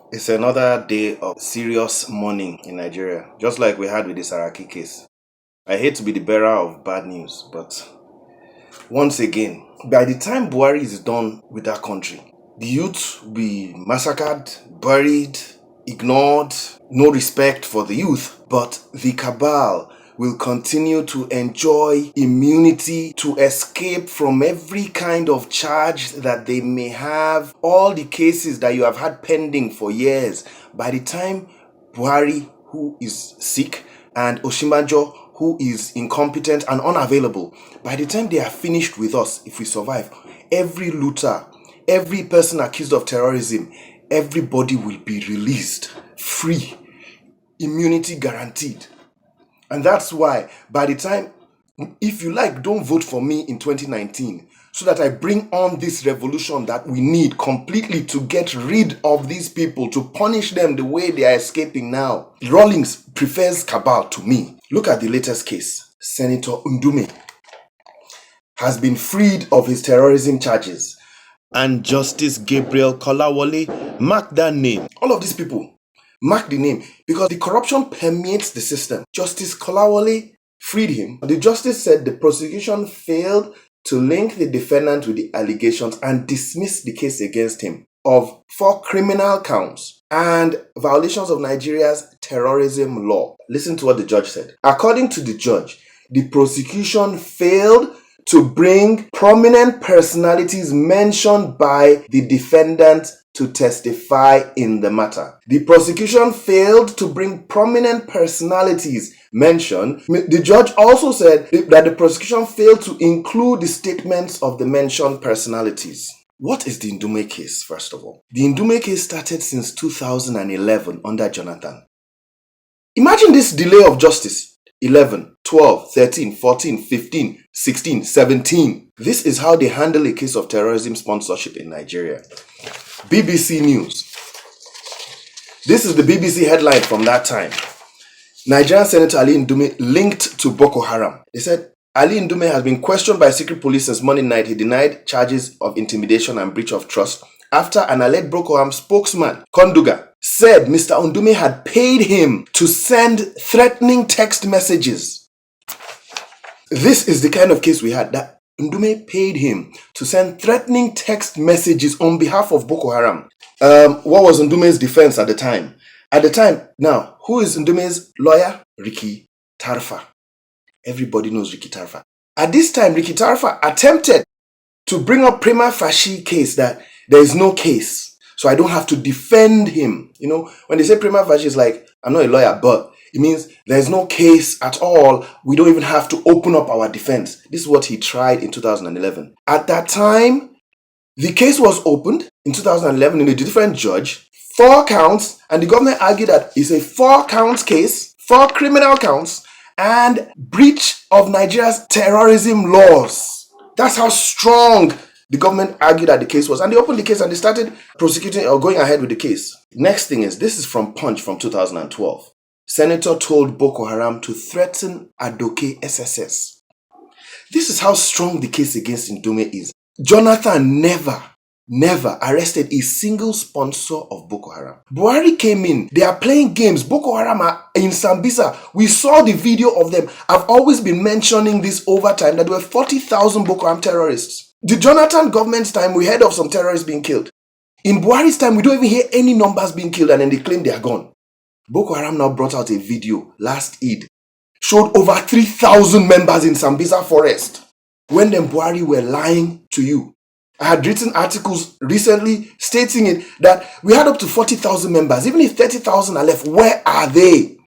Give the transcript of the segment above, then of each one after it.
It's another day of serious mourning in Nigeria, just like we had with the Saraki case. I hate to be the bearer of bad news, but once again, by the time Buhari is done with that country, the youth will be massacred, buried, ignored, no respect for the youth, but the cabal will continue to enjoy immunity to escape from every kind of charge that they may have, all the cases that you have had pending for years. By the time Buhari, who is sick, and Oshimanjo, who is incompetent and unavailable, by the time they are finished with us, if we survive, every looter, every person accused of terrorism, everybody will be released, free, immunity guaranteed. And that's why, by the time, if you like, don't vote for me in 2019, so that I bring on this revolution that we need completely to get rid of these people, to punish them the way they are escaping now. Rawlings prefers cabal to me. Look at the latest case. Senator Ndume has been freed of his terrorism charges. And Justice Gabriel Kolawole, mark that name. All of these people, mark the name, because the corruption permeates the system. Justice Kolawole freed him. The justice said the prosecution failed to link the defendant with the allegations and dismiss the case against him of 4 criminal counts and violations of Nigeria's terrorism law. Listen to what the judge said. According to the judge, the prosecution failed to bring prominent personalities mentioned by the defendant to testify in the matter. The prosecution failed to bring prominent personalities mentioned. The judge also said that the prosecution failed to include the statements of the mentioned personalities. What is the Ndume case, first of all? The Ndume case started since 2011 under Jonathan. Imagine this delay of justice. 11, 12, 13, 14, 15, 16, 17. This is how they handle a case of terrorism sponsorship in Nigeria. BBC News. This is the BBC headline from that time. Nigerian Senator Ali Ndume linked to Boko Haram. They said, Ali Ndume has been questioned by secret police since Monday night. He denied charges of intimidation and breach of trust after an alleged Boko Haram spokesman, Konduga, said Mr. Ndume had paid him to send threatening text messages. This is the kind of case we had, that Ndume paid him to send threatening text messages on behalf of Boko Haram. What was Ndume's defense at the time? At the time, now, who is Ndume's lawyer? Ricky Tarfa. Everybody knows Ricky Tarfa. At this time, Ricky Tarfa attempted to bring up prima facie case that there is no case, so I don't have to defend him. You know, when they say prima facie, it's like, I'm not a lawyer, but it means there's no case at all. We don't even have to open up our defense. This is what he tried in 2011. At that time, the case was opened in 2011 in a different judge, 4 counts, and the government argued that it's a 4 counts case, 4 criminal counts, and breach of Nigeria's terrorism laws. That's how strong the government argued that the case was. And they opened the case and they started prosecuting or going ahead with the case. Next thing is, this is from Punch from 2012. Senator told Boko Haram to threaten Adoke SSS. This is how strong the case against Ndume is. Jonathan never arrested a single sponsor of Boko Haram. Buhari came in. They are playing games. Boko Haram are in Sambisa. We saw the video of them. I've always been mentioning this over time, that there were 40,000 Boko Haram terrorists. The Jonathan government's time, we heard of some terrorists being killed. In Buhari's time, we don't even hear any numbers being killed, and then they claim they are gone. Boko Haram now brought out a video last Eid, showed over 3,000 members in Sambisa forest. When them Buhari were lying to you. I had written articles recently stating it, that we had up to 40,000 members. Even if 30,000 are left, where are they?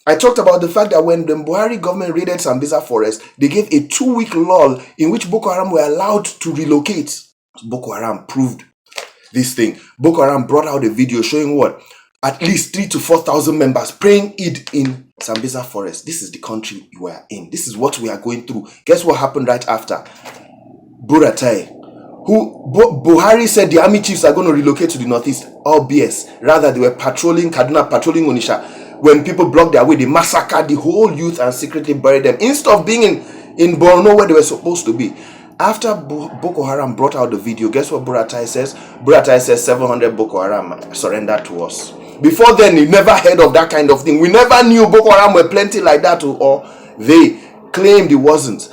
I talked about the fact that when the Buhari government raided Sambisa forest, they gave a 2-week lull in which Boko Haram were allowed to relocate. Boko Haram proved this thing. Boko Haram brought out a video showing what? At least 3,000 to 4,000 members praying Eid in Sambisa forest. This is the country we are in. This is what we are going through. Guess what happened right after? Buratai, who Buhari said the army chiefs are going to relocate to the northeast. All BS. Rather, they were patrolling Kaduna, patrolling Onisha. When people blocked their way, they massacred the whole youth and secretly buried them instead of being in Borno where they were supposed to be. After Boko Haram brought out the video, guess what Buratai says? Buratai says 700 Boko Haram surrendered to us. Before then, he never heard of that kind of thing. We never knew Boko Haram were plenty like that, or they claimed it wasn't.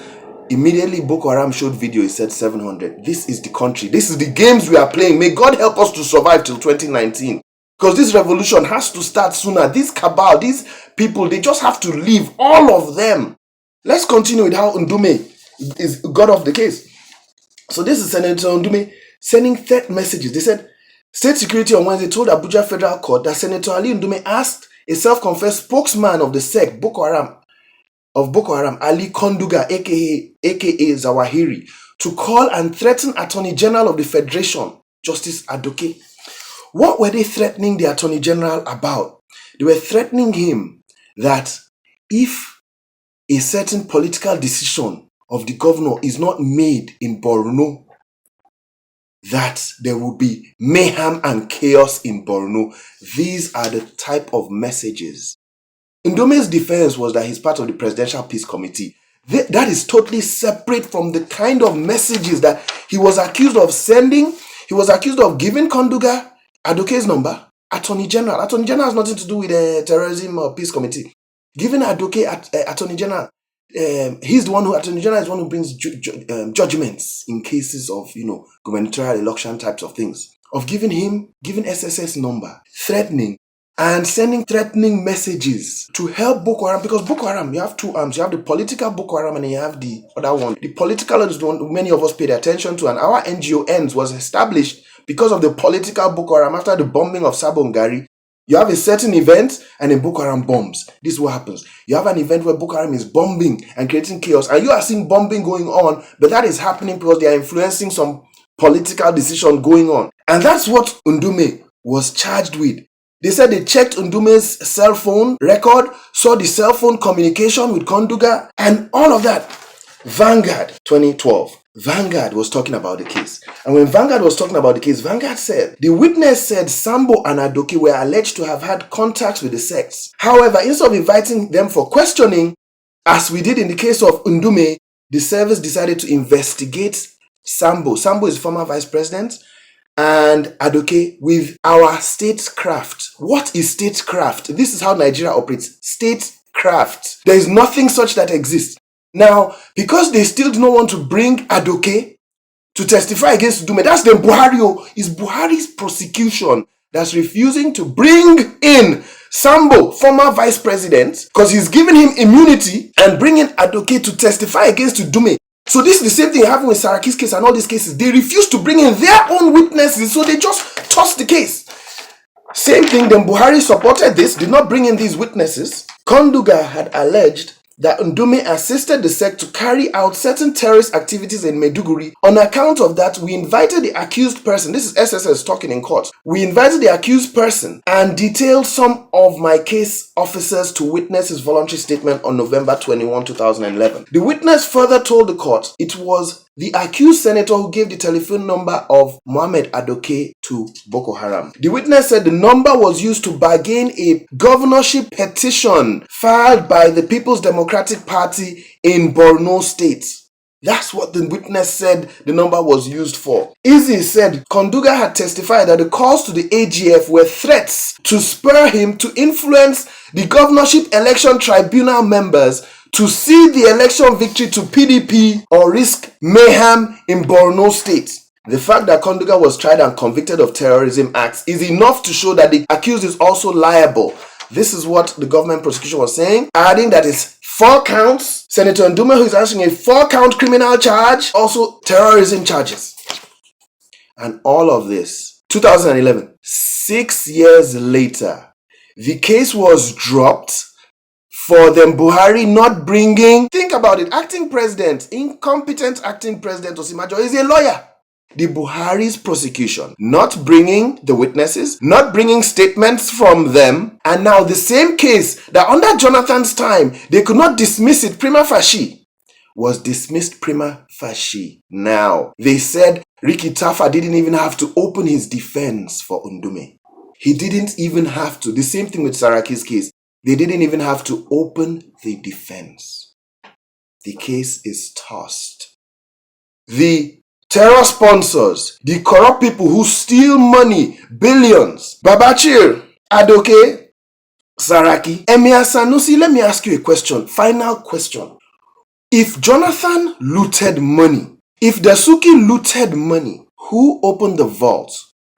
Immediately, Boko Haram showed video, he said 700. This is the country. This is the games we are playing. May God help us to survive till 2019. Because this revolution has to start sooner. This cabal, these people, they just have to leave. All of them. Let's continue with how Ndume got off the case. So this is Senator Ndume sending threat messages. They said, State Security on Wednesday told Abuja Federal Court that Senator Ali Ndume asked a self-confessed spokesman of the sect, Boko Haram, Ali Konduga, aka Zawahiri, to call and threaten Attorney General of the Federation, Justice Adoke. What were they threatening the Attorney General about? They were threatening him that if a certain political decision of the governor is not made in Borno, that there will be mayhem and chaos in Borno. These are the type of messages. Ndume's defense was that he's part of the Presidential Peace Committee. That is totally separate from the kind of messages that he was accused of sending. He was accused of giving Konduga Adoke's number. Attorney General has nothing to do with the Terrorism or Peace Committee. Giving Adoke Attorney General. He's the one who, Attorney General is the one who brings judgments in cases of, gubernatorial election types of things. Of giving SSS number, threatening, and sending threatening messages to help Boko Haram. Because Boko Haram, you have two arms. You have the political Boko Haram and you have the other one. The political is the one many of us paid attention to, and our NGO ends was established because of the political Boko Haram. After the bombing of Sabongari, you have a certain event and then Boko Haram bombs. This is what happens. You have an event where Boko Haram is bombing and creating chaos, and you are seeing bombing going on, but that is happening because they are influencing some political decision going on. And that's what Ndume was charged with. They said they checked Ndume's cell phone record, saw the cell phone communication with Konduga, and all of that. Vanguard 2012. Vanguard was talking about the case. And when Vanguard was talking about the case, Vanguard said, the witness said Sambo and Adoke were alleged to have had contacts with the sects. However, instead of inviting them for questioning, as we did in the case of Ndume, the service decided to investigate Sambo. Sambo is former vice president, and Adoke with our statecraft. What is statecraft? This is how Nigeria operates. Statecraft. There is nothing such that exists. Now, because they still do not want to bring Adoke to testify against Ndume, that's the Buhari. It's Buhari's prosecution that's refusing to bring in Sambo, former vice president, because he's giving him immunity, and bringing Adoke to testify against Ndume. So this is the same thing happened with Saraki's case and all these cases. They refuse to bring in their own witnesses, so they just toss the case. Same thing, then Buhari supported this, did not bring in these witnesses. Konduga had alleged that Ndume assisted the sect to carry out certain terrorist activities in Maiduguri. On account of that, we invited the accused person, this is SSS talking in court, we invited the accused person and detailed some of my case officers to witness his voluntary statement on November 21, 2011. The witness further told the court it was the accused senator who gave the telephone number of Mohammed Adoke to Boko Haram. The witness said the number was used to bargain a governorship petition filed by the People's Democratic Party in Borno State. That's what the witness said the number was used for. Izzy said Konduga had testified that the calls to the AGF were threats to spur him to influence the governorship election tribunal members to cede the election victory to PDP or risk mayhem in Borno State. The fact that Konduga was tried and convicted of terrorism acts is enough to show that the accused is also liable. This is what the government prosecution was saying, adding that it's 4 counts. Senator Ndume, who is answering a 4-count criminal charge, also terrorism charges. And all of this, 2011, 6 years later, the case was dropped for them Buhari not bringing, think about it, acting president, incompetent acting president Osimajo is a lawyer. The Buhari's prosecution, not bringing the witnesses, not bringing statements from them, and now the same case that under Jonathan's time, they could not dismiss it prima facie, was dismissed prima facie. Now, they said Ricky Tafa didn't even have to open his defense for Ndume. He didn't even have to. The same thing with Saraki's case. They didn't even have to open the defense. The case is tossed. the terror sponsors, the corrupt people who steal money, billions. Babachir, Adoke, Saraki, Emir Sanusi, let me ask you a question. Final question. If Jonathan looted money, if Dasuki looted money, who opened the vault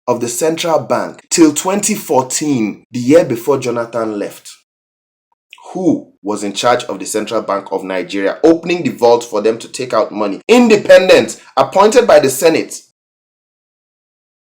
of the central bank till 2014, the year before Jonathan left? Who was in charge of the Central Bank of Nigeria, opening the vault for them to take out money? Independent, appointed by the Senate.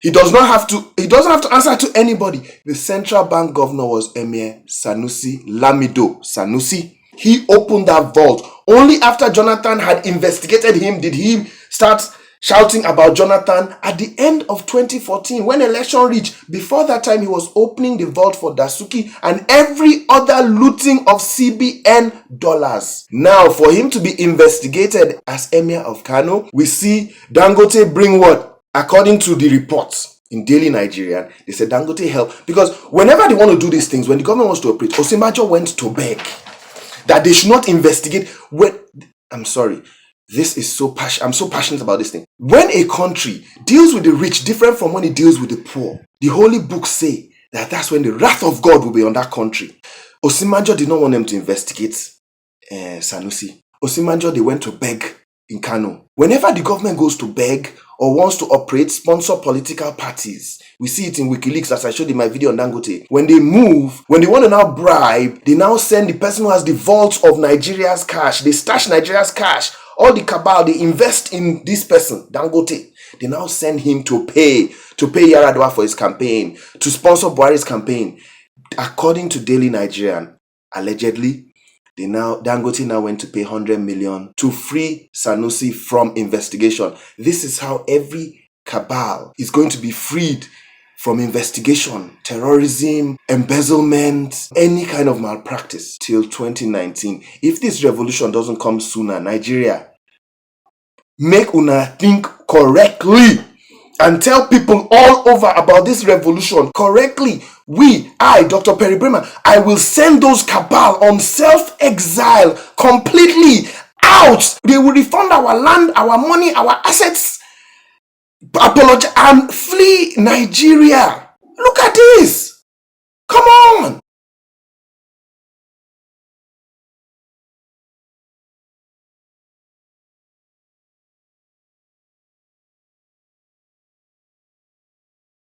He doesn't have to answer to anybody. The central bank governor was Emir Sanusi Lamido Sanusi. He opened that vault. Only after Jonathan had investigated him did he start shouting about Jonathan at the end of 2014 when election reached. Before that time, he was opening the vault for Dasuki and every other looting of CBN dollars. Now, for him to be investigated as Emir of Kano, we see Dangote bring what? According to the reports in Daily Nigerian, they said Dangote helped. Because whenever they want to do these things, when the government wants to operate, Osimajo went to beg that they should not investigate. I'm sorry. I'm so passionate about this thing. When a country deals with the rich different from when it deals with the poor, the holy books say that that's when the wrath of God will be on that country. Osimajo did not want them to investigate Sanusi. Osimajo, they went to beg in Kano. Whenever the government goes to beg or wants to operate, sponsor political parties. We see it in WikiLeaks, as I showed in my video on Dangote. When they move, when they want to now bribe, they now send the person who has the vault of Nigeria's cash. They stash Nigeria's cash. All the cabal, they invest in this person, Dangote. They now send him to pay Yaradua for his campaign, to sponsor Buhari's campaign. According to Daily Nigerian, allegedly, Dangote now went to pay 100 million to free Sanusi from investigation. This is how every cabal is going to be freed from investigation, terrorism, embezzlement, any kind of malpractice till 2019. If this revolution doesn't come sooner, Nigeria, make una think correctly and tell people all over about this revolution correctly. I, Dr. Perry Bremer, I will send those cabal on self-exile completely out. They will refund our land, our money, our assets, apologize, and flee Nigeria. Look at this. Come on.